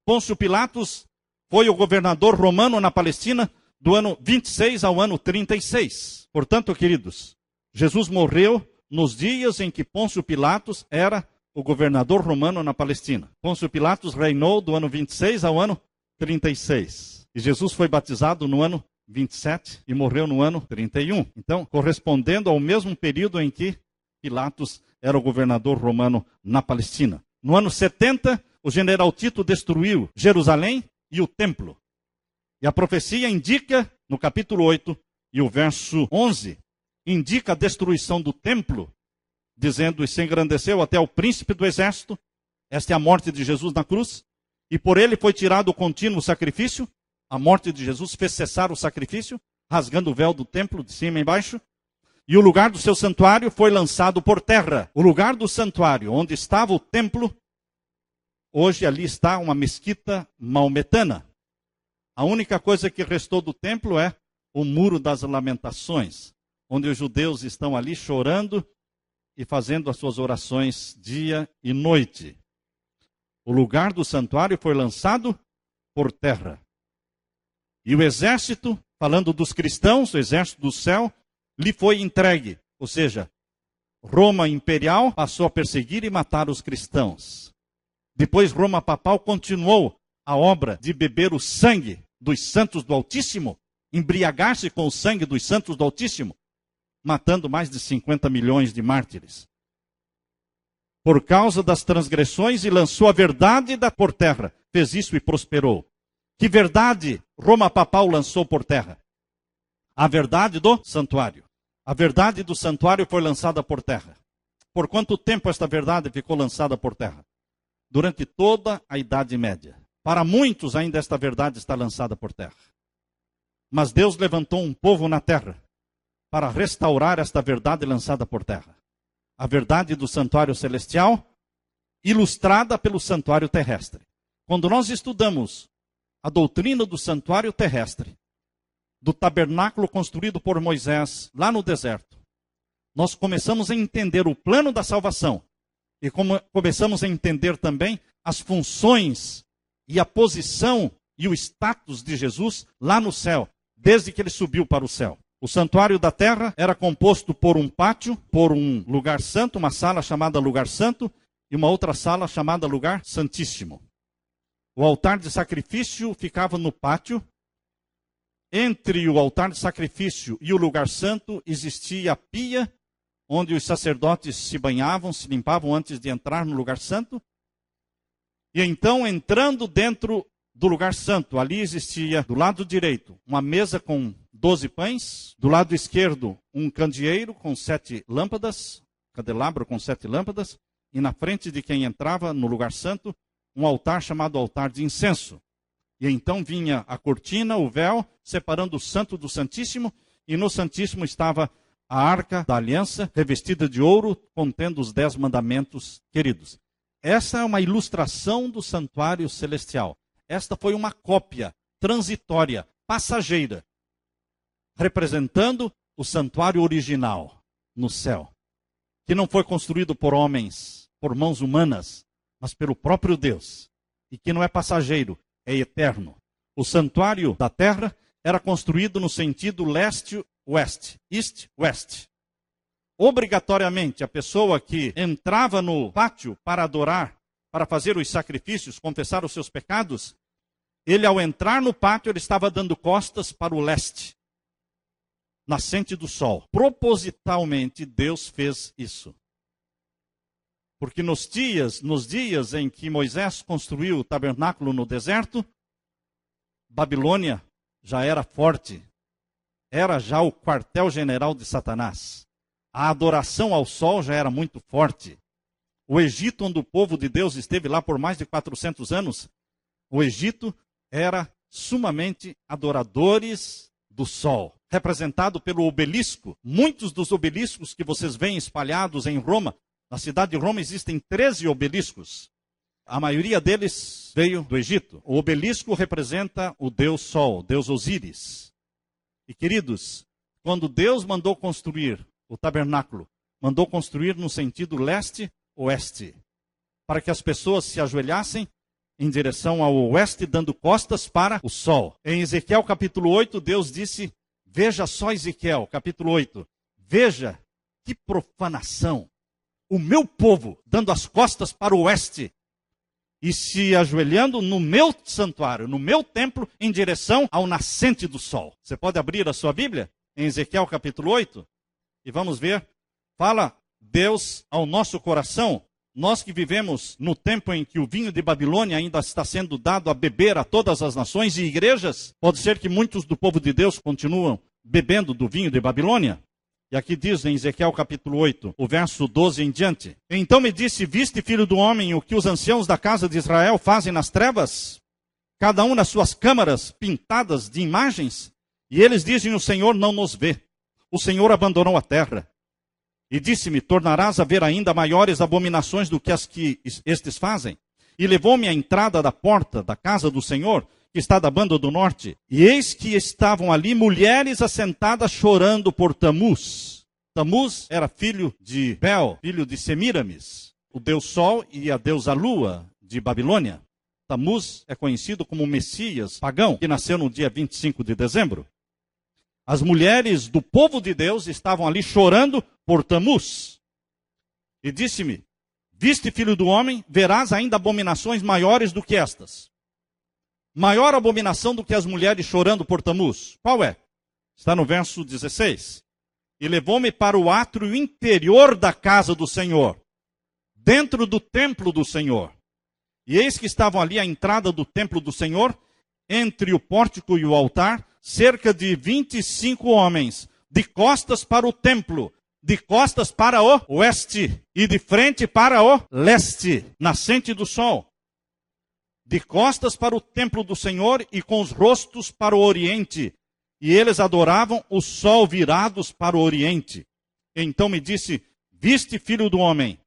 Pôncio Pilatos foi o governador romano na Palestina do ano 26 ao ano 36. Portanto, queridos, Jesus morreu nos dias em que Pôncio Pilatos era o governador romano na Palestina. Pôncio Pilatos reinou do ano 26 ao ano 36. E Jesus foi batizado no ano 27 e morreu no ano 31. Então, correspondendo ao mesmo período em que Pilatos era o governador romano na Palestina. No ano 70, o general Tito destruiu Jerusalém e o templo. E a profecia indica, no capítulo 8 e o verso 11, indica a destruição do templo, dizendo, e se engrandeceu até o príncipe do exército, esta é a morte de Jesus na cruz, e por ele foi tirado o contínuo sacrifício. A morte de Jesus fez cessar o sacrifício, rasgando o véu do templo de cima e embaixo. E o lugar do seu santuário foi lançado por terra. O lugar do santuário, onde estava o templo, hoje ali está uma mesquita maometana. A única coisa que restou do templo é o Muro das Lamentações, onde os judeus estão ali chorando e fazendo as suas orações dia e noite. O lugar do santuário foi lançado por terra. E o exército, falando dos cristãos, o exército do céu, lhe foi entregue. Ou seja, Roma imperial passou a perseguir e matar os cristãos. Depois Roma papal continuou a obra de beber o sangue dos santos do Altíssimo, embriagar-se com o sangue dos santos do Altíssimo, matando mais de 50 milhões de mártires. Por causa das transgressões, e lançou a verdade por terra. Fez isso e prosperou. Que verdade Roma papal lançou por terra? A verdade do santuário. A verdade do santuário foi lançada por terra. Por quanto tempo esta verdade ficou lançada por terra? Durante toda a Idade Média. Para muitos ainda esta verdade está lançada por terra. Mas Deus levantou um povo na terra para restaurar esta verdade lançada por terra. A verdade do santuário celestial, ilustrada pelo santuário terrestre. Quando nós estudamos a doutrina do santuário terrestre, do tabernáculo construído por Moisés lá no deserto, nós começamos a entender o plano da salvação e começamos a entender também as funções e a posição e o status de Jesus lá no céu, desde que ele subiu para o céu. O santuário da terra era composto por um pátio, por um lugar santo, uma sala chamada lugar santo e uma outra sala chamada lugar santíssimo. O altar de sacrifício ficava no pátio. Entre o altar de sacrifício e o lugar santo existia a pia, onde os sacerdotes se banhavam, se limpavam antes de entrar no lugar santo. E então, entrando dentro do lugar santo, ali existia, do lado direito, uma mesa com 12 pães, do lado esquerdo, um candeeiro com 7 lâmpadas, candelabro com 7 lâmpadas, e na frente de quem entrava no lugar santo, um altar chamado altar de incenso. E então vinha a cortina, o véu, separando o santo do santíssimo, e no santíssimo estava a arca da aliança, revestida de ouro, contendo os 10 mandamentos, queridos. Essa é uma ilustração do santuário celestial. Esta foi uma cópia transitória, passageira, representando o santuário original no céu, que não foi construído por homens, por mãos humanas, mas pelo próprio Deus, e que não é passageiro, é eterno. O santuário da terra era construído no sentido leste-oeste, east-west. Obrigatoriamente, a pessoa que entrava no pátio para adorar, para fazer os sacrifícios, confessar os seus pecados, ele, ao entrar no pátio, ele estava dando costas para o leste, nascente do sol. Propositalmente, Deus fez isso. Porque nos dias em que Moisés construiu o tabernáculo no deserto, Babilônia já era forte. Era já o quartel-general de Satanás. A adoração ao sol já era muito forte. O Egito, onde o povo de Deus esteve lá por mais de 400 anos, o Egito era sumamente adoradores do sol, representado pelo obelisco. Muitos dos obeliscos que vocês veem espalhados em Roma, na cidade de Roma existem 13 obeliscos. A maioria deles veio do Egito. O obelisco representa o Deus Sol, Deus Osíris. E queridos, quando Deus mandou construir o tabernáculo, mandou construir no sentido leste-oeste, para que as pessoas se ajoelhassem em direção ao oeste, dando costas para o sol. Em Ezequiel capítulo 8, Deus disse, veja só Ezequiel, capítulo 8, veja que profanação. O meu povo dando as costas para o oeste e se ajoelhando no meu santuário, no meu templo, em direção ao nascente do sol. Você pode abrir a sua Bíblia em Ezequiel capítulo 8 e vamos ver. Fala Deus ao nosso coração. Nós que vivemos no tempo em que o vinho de Babilônia ainda está sendo dado a beber a todas as nações e igrejas, pode ser que muitos do povo de Deus continuam bebendo do vinho de Babilônia. E aqui diz em Ezequiel capítulo 8, o verso 12 em diante. Então me disse, viste, filho do homem, o que os anciãos da casa de Israel fazem nas trevas? Cada um nas suas câmaras pintadas de imagens? E eles dizem, o Senhor não nos vê. O Senhor abandonou a terra. E disse-me, tornarás a ver ainda maiores abominações do que as que estes fazem. E levou-me à entrada da porta da casa do Senhor, que está da banda do norte. E eis que estavam ali mulheres assentadas chorando por Tamuz. Tamuz era filho de Bel, filho de Semíramis, o deus Sol e a deusa Lua de Babilônia. Tamuz é conhecido como o Messias pagão, que nasceu no dia 25 de dezembro. As mulheres do povo de Deus estavam ali chorando por Tamuz. E disse-me, viste, filho do homem, verás ainda abominações maiores do que estas. Maior abominação do que as mulheres chorando por Tamuz. Qual é? Está no verso 16. E levou-me para o átrio interior da casa do Senhor, dentro do templo do Senhor. E eis que estavam ali à entrada do templo do Senhor, entre o pórtico e o altar, cerca de 25 homens, de costas para o templo, de costas para o oeste e de frente para o leste, nascente do sol. De costas para o templo do Senhor e com os rostos para o oriente. E eles adoravam o sol virados para o oriente. Então me disse, viste, filho do homem,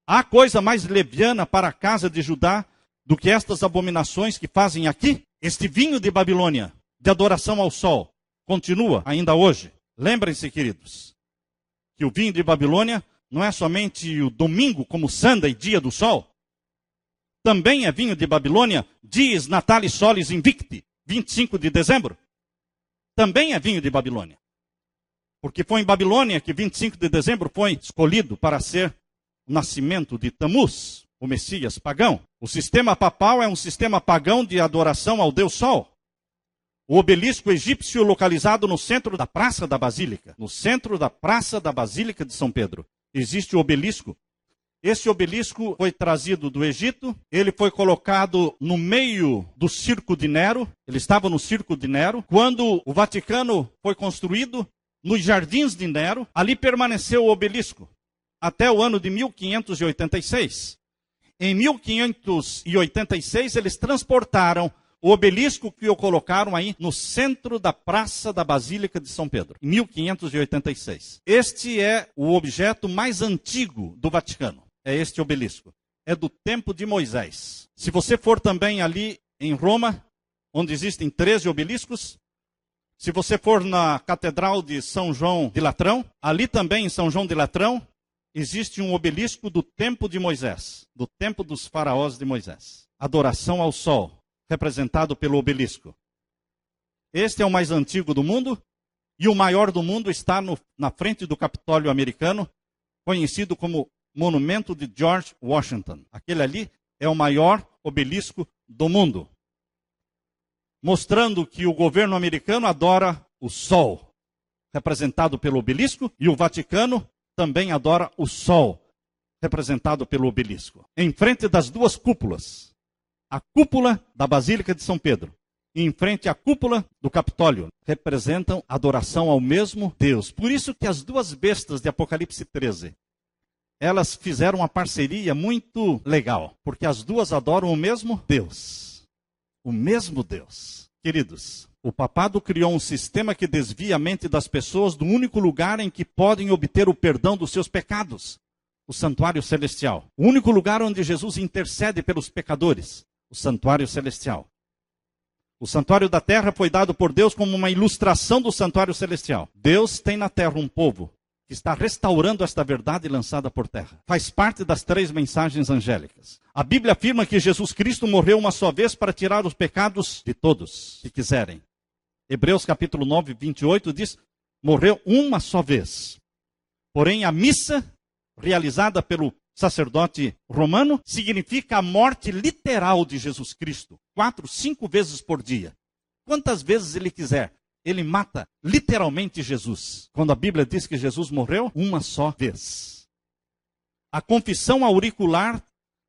há coisa mais leviana para a casa de Judá do que estas abominações que fazem aqui? Este vinho de Babilônia, de adoração ao sol, continua ainda hoje. Lembrem-se, queridos, que o vinho de Babilônia não é somente o domingo como Sunday, dia do sol. Também é vinho de Babilônia, dies Natalis Solis Invicti, 25 de dezembro. Também é vinho de Babilônia. Porque foi em Babilônia que 25 de dezembro foi escolhido para ser o nascimento de Tamuz, o Messias pagão. O sistema papal é um sistema pagão de adoração ao Deus Sol. O obelisco egípcio localizado no centro da Praça da Basílica. No centro da Praça da Basílica de São Pedro. Existe o obelisco. Esse obelisco foi trazido do Egito, ele foi colocado no meio do Circo de Nero, ele estava no Circo de Nero. Quando o Vaticano foi construído, nos Jardins de Nero, ali permaneceu o obelisco, até o ano de 1586. Em 1586, eles transportaram o obelisco que o colocaram aí no centro da praça da Basílica de São Pedro, em 1586. Este é o objeto mais antigo do Vaticano, é este obelisco. É do tempo de Moisés. Se você for também ali em Roma, onde existem 13 obeliscos, se você for na Catedral de São João de Latrão, ali também em São João de Latrão, existe um obelisco do tempo de Moisés, do tempo dos faraós de Moisés. Adoração ao sol, representado pelo obelisco. Este é o mais antigo do mundo, e o maior do mundo está na frente do Capitólio americano, conhecido como Monumento de George Washington. Aquele ali é o maior obelisco do mundo, mostrando que o governo americano adora o sol, representado pelo obelisco, e o Vaticano também adora o sol, representado pelo obelisco. Em frente das duas cúpulas, a cúpula da Basílica de São Pedro e em frente à cúpula do Capitólio, representam adoração ao mesmo Deus. Por isso que as duas bestas de Apocalipse 13, elas fizeram uma parceria muito legal, porque as duas adoram o mesmo Deus. O mesmo Deus. Queridos, o papado criou um sistema que desvia a mente das pessoas do único lugar em que podem obter o perdão dos seus pecados, o santuário celestial. O único lugar onde Jesus intercede pelos pecadores, o santuário celestial. O santuário da terra foi dado por Deus como uma ilustração do santuário celestial. Deus tem na terra um povo que está restaurando esta verdade lançada por terra. Faz parte das 3 mensagens angélicas. A Bíblia afirma que Jesus Cristo morreu uma só vez para tirar os pecados de todos, se quiserem. Hebreus capítulo 9, 28 diz, morreu uma só vez. Porém, a missa realizada pelo sacerdote romano significa a morte literal de Jesus Cristo. 4, 5 vezes por dia. Quantas vezes ele quiser. Ele mata literalmente Jesus. Quando a Bíblia diz que Jesus morreu uma só vez. A confissão auricular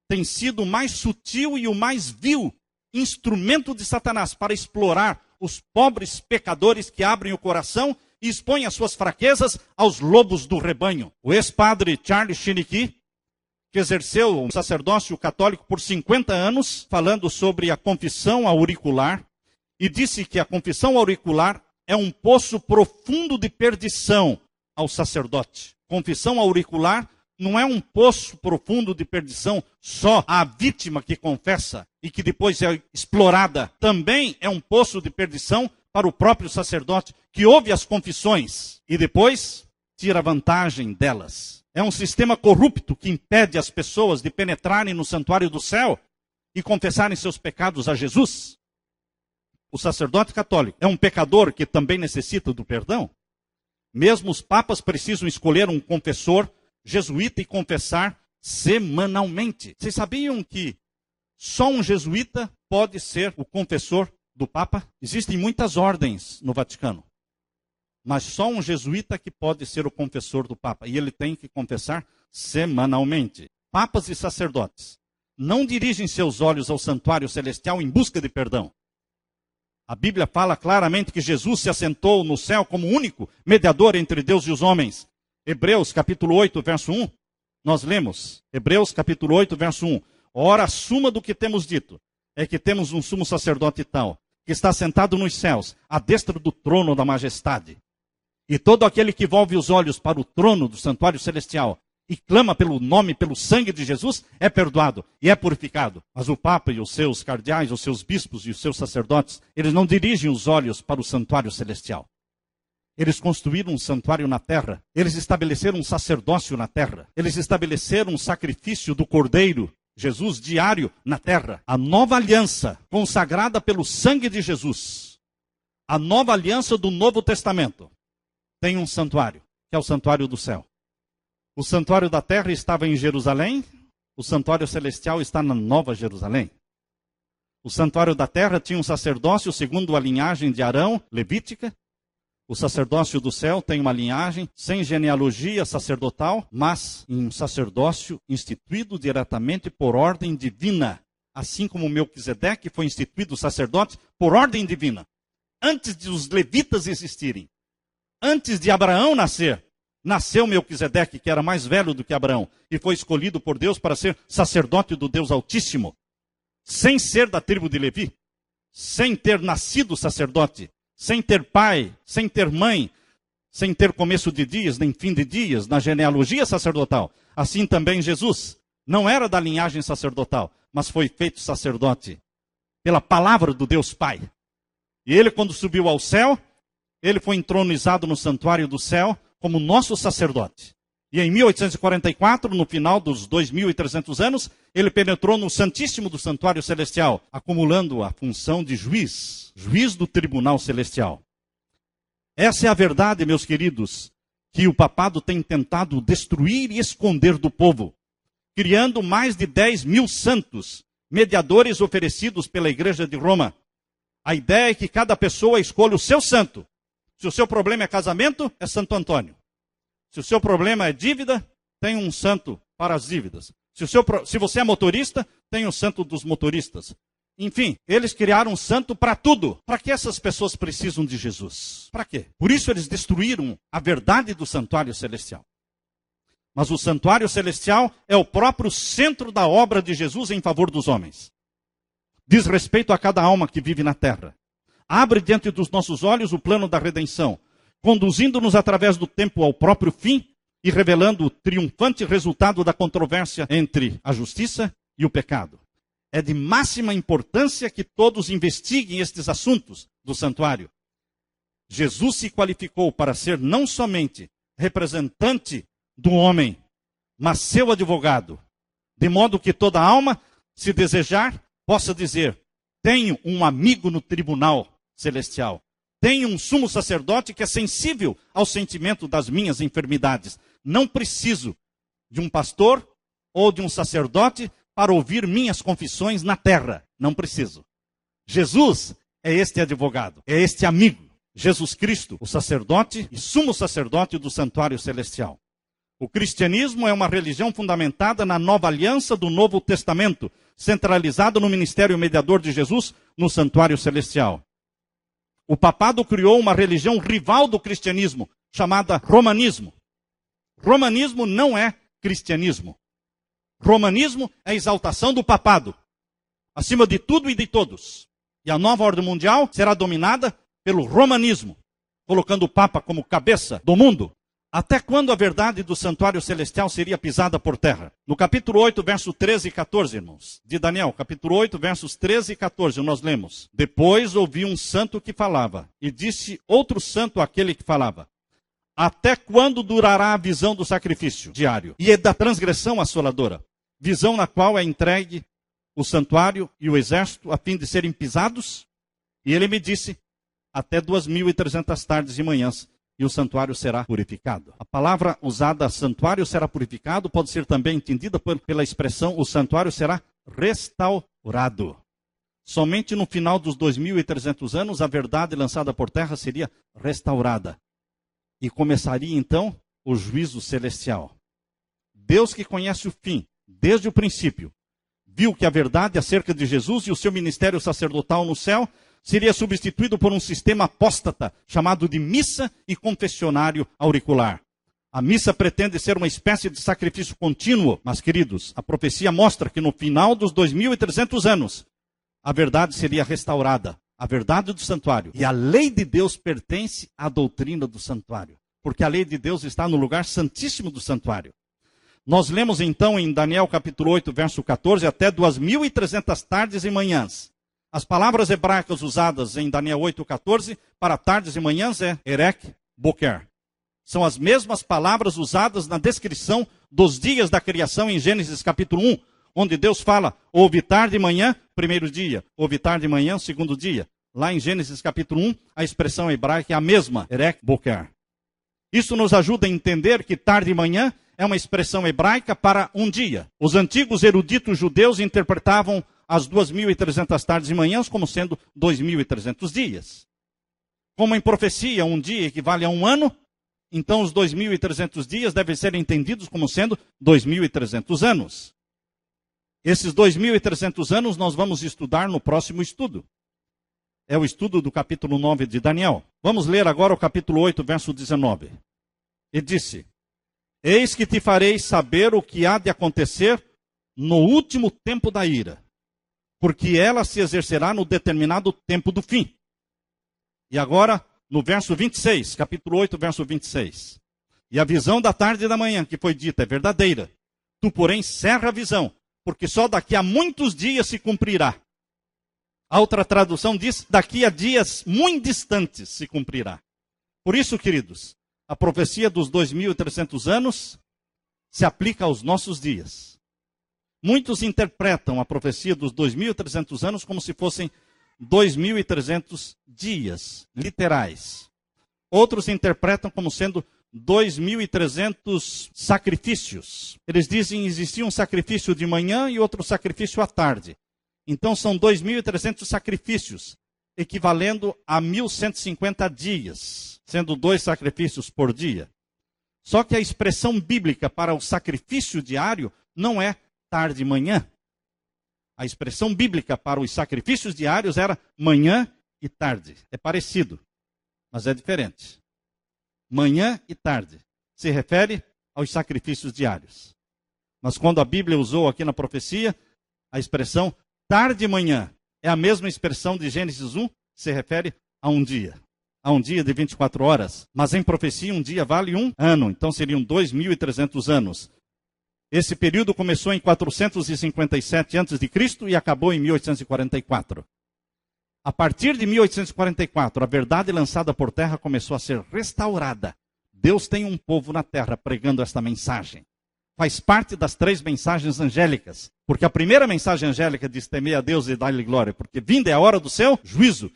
tem sido o mais sutil e o mais vil instrumento de Satanás para explorar os pobres pecadores que abrem o coração e expõem as suas fraquezas aos lobos do rebanho. O ex-padre Charles Chiniquy, que exerceu o sacerdócio católico por 50 anos, falando sobre a confissão auricular, e disse que a confissão auricular é um poço profundo de perdição ao sacerdote. Confissão auricular não é um poço profundo de perdição só à vítima que confessa e que depois é explorada. Também é um poço de perdição para o próprio sacerdote que ouve as confissões e depois tira vantagem delas. É um sistema corrupto que impede as pessoas de penetrarem no santuário do céu e confessarem seus pecados a Jesus. O sacerdote católico é um pecador que também necessita do perdão. Mesmo os papas precisam escolher um confessor jesuíta e confessar semanalmente. Vocês sabiam que só um jesuíta pode ser o confessor do Papa? Existem muitas ordens no Vaticano, mas só um jesuíta que pode ser o confessor do Papa. E ele tem que confessar semanalmente. Papas e sacerdotes não dirigem seus olhos ao santuário celestial em busca de perdão. A Bíblia fala claramente que Jesus se assentou no céu como único mediador entre Deus e os homens. Hebreus capítulo 8, verso 1, nós lemos. Hebreus capítulo 8, verso 1. Ora, a suma do que temos dito é que temos um sumo sacerdote tal, que está sentado nos céus, à destra do trono da majestade. E todo aquele que volve os olhos para o trono do santuário celestial e clama pelo nome, pelo sangue de Jesus, é perdoado e é purificado. Mas o Papa e os seus cardeais, os seus bispos e os seus sacerdotes, eles não dirigem os olhos para o santuário celestial. Eles construíram um santuário na terra. Eles estabeleceram um sacerdócio na terra. Eles estabeleceram um sacrifício do Cordeiro, Jesus, diário na terra. A nova aliança, consagrada pelo sangue de Jesus. A nova aliança do Novo Testamento tem um santuário, que é o santuário do céu. O santuário da terra estava em Jerusalém, o santuário celestial está na Nova Jerusalém. O santuário da terra tinha um sacerdócio segundo a linhagem de Arão, levítica. O sacerdócio do céu tem uma linhagem sem genealogia sacerdotal, mas um sacerdócio instituído diretamente por ordem divina. Assim como Melquisedeque foi instituído sacerdote por ordem divina. Antes de os levitas existirem, antes de Abraão nascer, nasceu Melquisedeque, que era mais velho do que Abraão, e foi escolhido por Deus para ser sacerdote do Deus Altíssimo, sem ser da tribo de Levi, sem ter nascido sacerdote, sem ter pai, sem ter mãe, sem ter começo de dias, nem fim de dias, na genealogia sacerdotal. Assim também Jesus não era da linhagem sacerdotal, mas foi feito sacerdote pela palavra do Deus Pai. E ele, quando subiu ao céu, ele foi entronizado no santuário do céu como nosso sacerdote. E em 1844, no final dos 2.300 anos, ele penetrou no Santíssimo do Santuário Celestial, acumulando a função de juiz do tribunal celestial. Essa é a verdade, meus queridos, que o papado tem tentado destruir e esconder do povo, criando mais de 10.000 santos, mediadores oferecidos pela Igreja de Roma. A ideia é que cada pessoa escolha o seu santo. Se o seu problema é casamento, é Santo Antônio. Se o seu problema é dívida, tem um santo para as dívidas. Se você é motorista, tem o santo dos motoristas. Enfim, eles criaram um santo para tudo. Para que essas pessoas precisam de Jesus? Para quê? Por isso eles destruíram a verdade do santuário celestial. Mas o santuário celestial é o próprio centro da obra de Jesus em favor dos homens. Diz respeito a cada alma que vive na terra. Abre diante dos nossos olhos o plano da redenção, conduzindo-nos através do tempo ao próprio fim e revelando o triunfante resultado da controvérsia entre a justiça e o pecado. É de máxima importância que todos investiguem estes assuntos do santuário. Jesus se qualificou para ser não somente representante do homem, mas seu advogado, de modo que toda alma, se desejar, possa dizer: tenho um amigo no tribunal celestial. Tenho um sumo sacerdote que é sensível ao sentimento das minhas enfermidades. Não preciso de um pastor ou de um sacerdote para ouvir minhas confissões na terra. Não preciso. Jesus é este advogado, é este amigo. Jesus Cristo, o sacerdote e sumo sacerdote do santuário celestial. O cristianismo é uma religião fundamentada na nova aliança do Novo Testamento, centralizado no ministério mediador de Jesus no santuário celestial. O papado criou uma religião rival do cristianismo, chamada romanismo. Romanismo não é cristianismo. Romanismo é a exaltação do papado, acima de tudo e de todos. E a nova ordem mundial será dominada pelo romanismo, colocando o Papa como cabeça do mundo. Até quando a verdade do santuário celestial seria pisada por terra? No capítulo 8, versos 13 e 14, irmãos, de Daniel, capítulo 8, versos 13 e 14, nós lemos: Depois ouvi um santo que falava, e disse outro santo àquele que falava: Até quando durará a visão do sacrifício diário e da transgressão assoladora? Visão na qual é entregue o santuário e o exército a fim de serem pisados? E ele me disse: Até 2.300 tardes e manhãs, e o santuário será purificado. A palavra usada, santuário será purificado, pode ser também entendida pela expressão, o santuário será restaurado. Somente no final dos 2.300 anos, a verdade lançada por terra seria restaurada. E começaria então o juízo celestial. Deus, que conhece o fim, desde o princípio, viu que a verdade acerca de Jesus e o seu ministério sacerdotal no céu seria substituído por um sistema apóstata chamado de missa e confessionário auricular. A missa pretende ser uma espécie de sacrifício contínuo, mas, queridos, a profecia mostra que no final dos 2.300 anos, a verdade seria restaurada, a verdade do santuário. E a lei de Deus pertence à doutrina do santuário, porque a lei de Deus está no lugar santíssimo do santuário. Nós lemos então em Daniel capítulo 8, verso 14, até 2.300 tardes e manhãs. As palavras hebraicas usadas em Daniel 8,14 para tardes e manhãs é erek, boker. São as mesmas palavras usadas na descrição dos dias da criação em Gênesis capítulo 1, onde Deus fala, houve tarde e manhã, primeiro dia, houve tarde e manhã, segundo dia. Lá em Gênesis capítulo 1, a expressão hebraica é a mesma, erek, boker. Isso nos ajuda a entender que tarde e manhã é uma expressão hebraica para um dia. Os antigos eruditos judeus interpretavam as 2.300 tardes e manhãs como sendo 2.300 dias. Como em profecia um dia equivale a um ano, então os 2.300 dias devem ser entendidos como sendo 2.300 anos. Esses 2.300 anos nós vamos estudar no próximo estudo. É o estudo do capítulo 9 de Daniel. Vamos ler agora o capítulo 8, verso 19. E disse: Eis que te farei saber o que há de acontecer no último tempo da ira. porque ela se exercerá no determinado tempo do fim. E agora, no verso 26, capítulo 8, verso 26. E a visão da tarde e da manhã que foi dita é verdadeira. Tu, porém, cerra a visão, porque só daqui a muitos dias se cumprirá. A outra tradução diz, daqui a dias muito distantes se cumprirá. Por isso, queridos, a profecia dos 2.300 anos se aplica aos nossos dias. Muitos interpretam a profecia dos 2.300 anos como se fossem 2.300 dias literais. Outros interpretam como sendo 2.300 sacrifícios. Eles dizem que existia um sacrifício de manhã e outro sacrifício à tarde. Então são 2.300 sacrifícios, equivalendo a 1.150 dias, sendo 2 sacrifícios por dia. Só que a expressão bíblica para o sacrifício diário não é tarde e manhã. A expressão bíblica para os sacrifícios diários era manhã e tarde. É parecido, mas é diferente. Manhã e tarde se refere aos sacrifícios diários. Mas quando a Bíblia usou aqui na profecia, a expressão tarde e manhã é a mesma expressão de Gênesis 1, se refere a um dia. A um dia de 24 horas. Mas em profecia, um dia vale um ano. Então seriam 2.300 anos. Esse período começou em 457 a.C. e acabou em 1844. A partir de 1844, a verdade lançada por terra começou a ser restaurada. Deus tem um povo na terra pregando esta mensagem. Faz parte das 3 mensagens angélicas. Porque a primeira mensagem angélica diz temer a Deus e dar-lhe glória, porque vinda é a hora do seu juízo.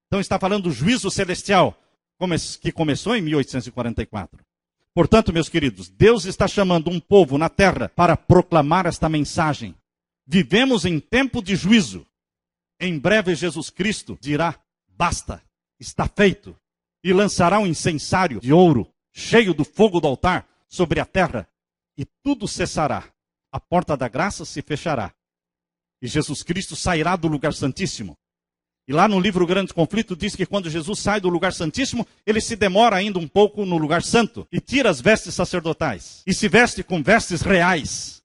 Então está falando do juízo celestial, que começou em 1844. Portanto, meus queridos, Deus está chamando um povo na terra para proclamar esta mensagem. Vivemos em tempo de juízo. Em breve Jesus Cristo dirá, basta, está feito, e lançará um incensário de ouro, cheio do fogo do altar, sobre a terra, e tudo cessará. A porta da graça se fechará. E Jesus Cristo sairá do lugar santíssimo. E lá no livro Grande Conflito diz que quando Jesus sai do lugar santíssimo, ele se demora ainda um pouco no lugar santo, e tira as vestes sacerdotais, e se veste com vestes reais,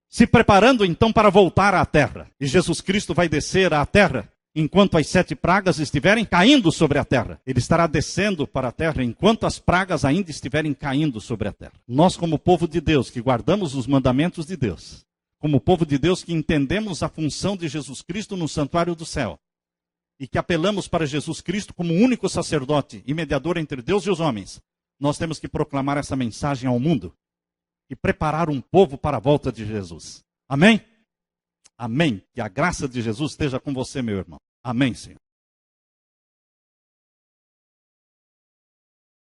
se preparando então para voltar à terra. E Jesus Cristo vai descer à terra, enquanto as 7 pragas estiverem caindo sobre a terra. Ele estará descendo para a terra, enquanto as pragas ainda estiverem caindo sobre a terra. Nós, como povo de Deus, que guardamos os mandamentos de Deus, como povo de Deus que entendemos a função de Jesus Cristo no santuário do céu, e que apelamos para Jesus Cristo como único sacerdote e mediador entre Deus e os homens, nós temos que proclamar essa mensagem ao mundo e preparar um povo para a volta de Jesus. Amém? Amém. Que a graça de Jesus esteja com você, meu irmão. Amém, Senhor.